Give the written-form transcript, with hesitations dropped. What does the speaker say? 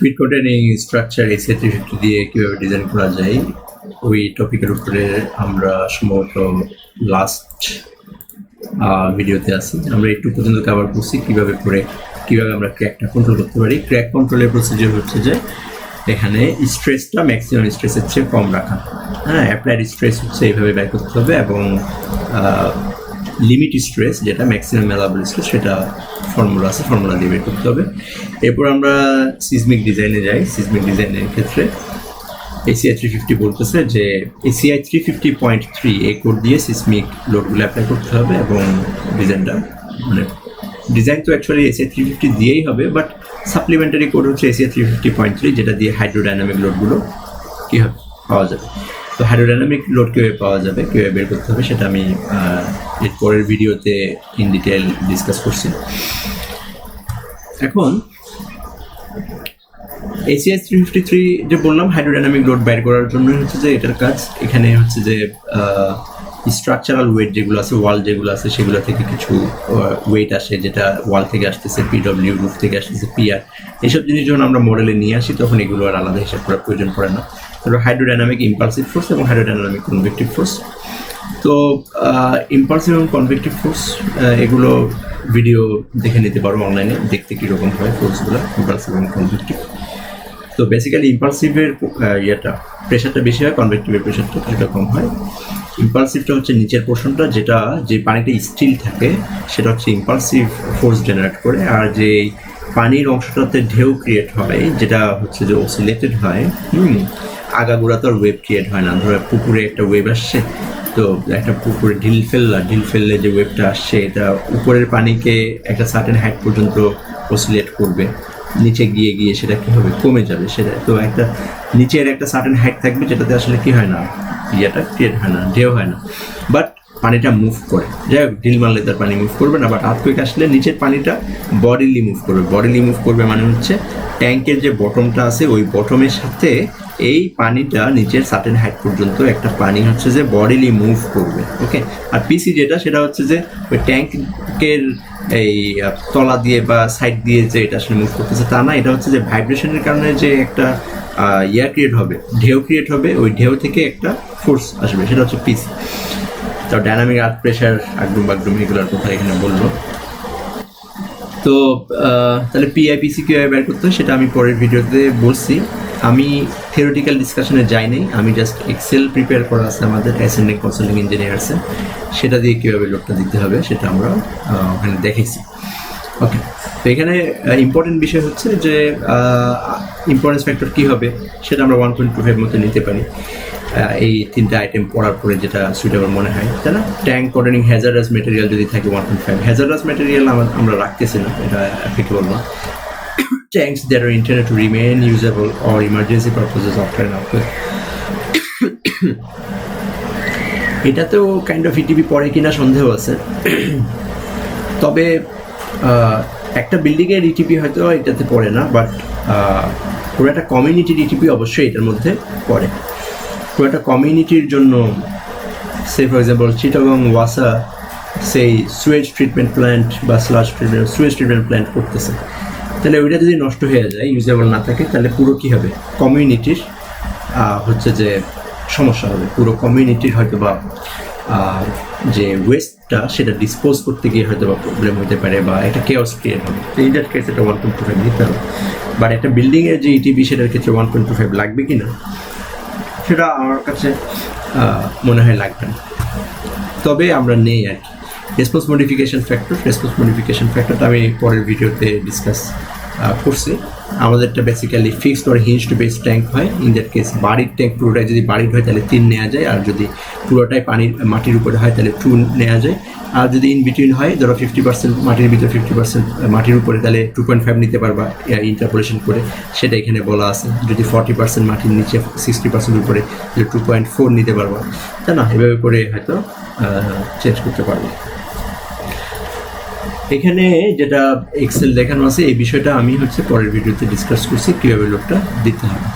Fit containing structure এসি350 দিয়ে কীভাবে design করা যায় ওই টপিকের উপরে আমরা সম্ভবত লাস্ট ভিডিওতে আছি। আমরা একটু পর্যন্ত কভার করছি কীভাবে আমরা ক্র্যাকটা কন্ট্রোল করতে পারি। ক্র্যাক কন্ট্রোলের প্রসিডিওর হচ্ছে যে এখানে স্ট্রেসটা ম্যাক্সিমাম স্ট্রেসের চেয়ে কম রাখা। হ্যাঁ, অ্যাপ্লাইড স্ট্রেস হচ্ছে এইভাবে বের করতে হবে এবং লিমিট স্ট্রেস যেটা ম্যাক্সিমাম অ্যালাউবল স্ট্রেস সেটা ফর্মুলা দিয়ে বের করতে হবে। এরপর আমরা সিসমিক ডিজাইনে যাই। সিসমিক ডিজাইনের ক্ষেত্রে ACI350 বলতেছে যে ACI350.3 এই কোড দিয়ে সিসমিক লোডগুলো অ্যাপ্লাই করতে হবে এবং ডিজাইন তো অ্যাকচুয়ালি ACI350 দিয়েই হবে, বাট সাপ্লিমেন্টারি কোড হচ্ছে ACI350.3 যেটা দিয়ে হাইড্রোডাইনামিক লোডগুলো কীভাবে পাওয়া যাবে। তো হাইড্রোডাইনামিক লোড কীভাবে পাওয়া যাবে, কীভাবে বের করতে হবে সেটা আমি এর পরের ভিডিওতে ইন ডিটেল ডিসকাস করছি। এখন ACI353 যে বললাম হাইড্রোডাইনামিক লোড বের করার জন্য হচ্ছে যে এটার কাজ এখানে হচ্ছে যে স্ট্রাকচারাল ওয়েট যেগুলো আছে, ওয়াল যেগুলো আছে সেগুলো থেকে কিছু ওয়েট আসে, যেটা ওয়াল থেকে আসতেছে পিডব্লিউ, রুফ থেকে আসতেছে পিআর। এইসব জিনিস যখন আমরা মডেলে নিয়ে আসি তখন এগুলো আর আলাদা হিসাব করার প্রয়োজন পড়ে না। তারপর হাইড্রোডাইনামিক ইম্পালসিভ ফোর্স এবং হাইড্রোডাইনামিক কনভেক্টিভ ফোর্স। তো ইম্পালসিভ এবং কনভেক্টিভ ফোর্স এগুলো ভিডিও দেখে নিতে পারো অনলাইনে, দেখতে কীরকম হয় ফোর্সগুলো ইম্পালসিভ এবং কনভেক্টিভ। তো বেসিক্যালি ইম্পালসিভের প্রেশারটা বেশি হয়, কনভেক্টিভের প্রেশারটা কিছুটা কম হয়। ইম্পালসিভটা হচ্ছে নিচের পোর্শনটা, যেটা যে পানিটা স্টিল থাকে সেটা হচ্ছে ইম্পালসিভ ফোর্স জেনারেট করে, আর যে পানির অংশটাতে ঢেউ ক্রিয়েট হয় যেটা হচ্ছে যে অসিলেটেড হয়। আগাগোড়া তো আর ওয়েভ ক্রিয়েট হয় না। ধরো পুকুরে একটা ওয়েভ আসছে, তো একটা পুকুরে ঢিল ফেললে যে ওয়েভটা আসছে এটা উপরের পানিকে একটা সার্টেন হাইট পর্যন্ত অসিলেট করবে, নিচে গিয়ে সেটা কী হবে, কমে যাবে। সেটা তো একটা নিচের একটা সার্টেন হাইট থাকবে যেটাতে আসলে কী হয় না, ক্রিয়েট হয় না, ঢেউ হয় না, বাট পানিটা মুভ করে। যাই হোক, ঢিল মারলে তার পানি মুভ করবে না, বাট আর্থকুয়েক আসলে নিচের পানিটা বডিলি মুভ করবে। মানে হচ্ছে ট্যাঙ্কের যে বটমটা আছে ওই বটমের সাথে এই পানিটা নিচের সার্টেন হাইট পর্যন্ত একটা পানি হচ্ছে যে বডিলি মুভ করবে। ওকে, আর পিসি যেটা সেটা হচ্ছে যে ওই ট্যাঙ্কের এই তলা দিয়ে বা সাইড দিয়ে যে এটা আসলে মুভ করতেছে তা না, এটা হচ্ছে যে ভাইব্রেশনের কারণে যে একটা ঢেউ ক্রিয়েট হবে, ওই ঢেউ থেকে একটা ফোর্স আসবে, সেটা হচ্ছে পিসি। তো ডাইনামিক আর্থ প্রেশার বাগডুম এগুলোর কথা এখানে বললো। তো তাহলে পিআইপিসি কীভাবে বের করতে হয় সেটা আমি পরের ভিডিওতে বলছি। আমি থিওরিটিক্যাল ডিসকাশনে যাইনি, আমি জাস্ট এক্সেল প্রিপেয়ার করা আছে আমাদের অ্যাসেন্ডিং কনসাল্টিং ইঞ্জিনিয়ার্সে, সেটা দিয়ে কীভাবে লোডটা দিতে হবে সেটা আমরা ওখানে দেখেছি। ওকে, তো এখানে ইম্পর্টেন্ট বিষয় হচ্ছে যে ইম্পর্টেন্স ফ্যাক্টর কী হবে সেটা আমরা 1.25 মতো নিতে পারি। এই তিনটা আইটেম পড়ার পরে যেটা সুইটেবল মনে হয়, তাই না? ট্যাঙ্ক কন্টেনিং হ্যাজার্ডাস মেটেরিয়াল যদি থাকে 1.5, হ্যাজার্ডাস মেটেরিয়াল আমরা রাখতেছি না, এটা অ্যাপ্লিকেবল না। Tanks that are intended to remain usable or emergency purposes after an outbreak. এটাতেও কাইন্ড অফ ইটিপি পড়ে কিনা সন্দেহ আছে, তবে একটা বিল্ডিংয়ের ইটিপি হয়তো এটাতে পড়ে না, বাট পুরো একটা কমিউনিটির ইটিপি অবশ্যই এটার মধ্যে পড়ে। পুরো একটা কমিউনিটির জন্য সে ফর এক্সাম্পল চিটাগং ওয়াসা সেই সুয়েজ ট্রিটমেন্ট প্ল্যান্ট বা সুয়েজ ট্রিটমেন্ট প্ল্যান্ট করতেছে, তাহলে ওইটা যদি নষ্ট হয়ে যায়, ইউজেবল না থাকে, তাহলে পুরো কী হবে, কমিউনিটির হচ্ছে যে সমস্যা হবে। পুরো কমিউনিটির হয়তো বা যে ওয়েস্টটা সেটা ডিসপোজ করতে গিয়ে হয়তো বা প্রবলেম হতে পারে বা একটা কেওস ক্রিয়েট হবে। তো ইন দ্যাট কেস এটা 1.25 দিতে হবে, বাট একটা বিল্ডিংয়ের যে ইটিপি সেটার ক্ষেত্রে 1.25 লাগবে কি না সেটা আমার কাছে মনে হয় লাগবে না, তবে আমরা নেই আর কি। রেসপন্স মডিফিকেশন ফ্যাক্টরটা আমি পরের ভিডিওতে ডিসকাস করছি। আমাদেরটা বেসিক্যালি ফিক্সড আর হিঞ্জড বেস ট্যাঙ্ক হয়। ইন দ্যাট কেস বাড়ির ট্যাঙ্ক পুরোটাই যদি বাড়ির হয় তাহলে 3 নেওয়া যায়, আর যদি পুরোটাই মাটির উপরে হয় তাহলে 2 নেওয়া যায়, আর যদি ইন বিটুইন হয় ধরো 50% মাটির ভিতরে 50% মাটির উপরে তাহলে 2.5 নিতে পারবা ইন্টারপোলেশন করে, সেটা এখানে বলা আছে। যদি 40% মাটির নিচে 60% উপরে তাহলে 2.4 নিতে পারবা, তাই না? এভাবে করে হয়তো চেঞ্জ করতে পারবো। এখানে যেটা এক্সেল দেখানো আছে এই বিষয়টা আমি হচ্ছে পরের ভিডিওতে ডিসকাস করছি কীভাবে লোডটা দিতে হবে।